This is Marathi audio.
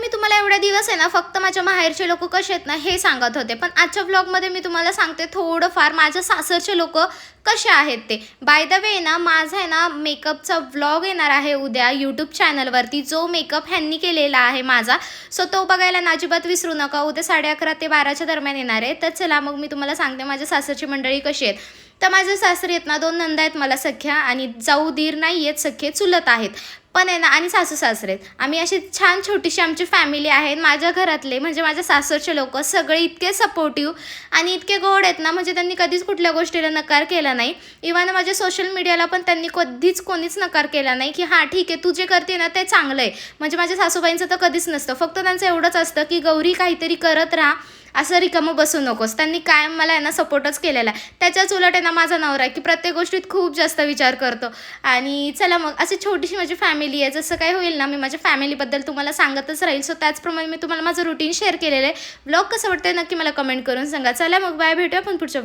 मी तुम्हाला एवढे दिवस आहे ना फक्त माझ्या माहेरचे लोक कसे आहेत ना हे सांगत होते, पण आजच्या व्लॉगमध्ये मी तुम्हाला सांगते थोडंफार माझ्या सासरचे लोक कसे आहेत ते. बाय द वे ना माझा आहे ना मेकअपचा व्लॉग येणार आहे उद्या यूट्यूब चॅनलवरती, जो मेकअप ह्यांनी केलेला आहे माझा. सो तो बघायला ना अजिबात विसरू नका. उद्या 11:30 ते 12च्या दरम्यान येणार आहे. तर चला मग मी तुम्हाला सांगते माझ्या सासरची मंडळी कशी आहेत. तर माझे सासरे आहेत ना 2 नंदा आहेत मला सख्या, आणि जाऊ दीर नाही आहेत, सख्खे चुलत आहेत पण आहे ना, आणि सासू सासरे आहेत. आम्ही अशी छान छोटीशी आमची फॅमिली आहे. माझ्या घरातले म्हणजे माझ्या सासरचे लोक सगळे इतके सपोर्टिव्ह आणि इतके गोड आहेत ना, म्हणजे त्यांनी कधीच कुठल्या गोष्टीला नकार केला नाही. इव्हन माझ्या सोशल मीडियाला पण त्यांनी कधीच कोणीच नकार केला नाही की हां ठीक आहे तू जे करते ना ते चांगलं आहे. म्हणजे माझ्या सासूबाईंचं तर कधीच नसतं, फक्त त्यांचं एवढंच असतं की गौरी काहीतरी करत राहा, असं रिकामं बसू नकोस. त्यांनी कायम मला आहे ना सपोर्टच केलेला आहे. त्याच्याच उलट आहे ना माझा नवरा आहे की प्रत्येक गोष्टीत खूप जास्त विचार करतो. आणि चला मग अशी छोटीशी माझी फॅमिली आहे. जसं काय होईल ना मी माझ्या फॅमिलीबद्दल तुम्हाला सांगतच राहील. सो त्याचप्रमाणे मी तुम्हाला माझं रुटीन शेअर केलेलं आहे. व्लॉग कसं वाटतं नक्की मला कमेंट करून सांगा. चला मग बाय, भेटूया आपण पुढच्या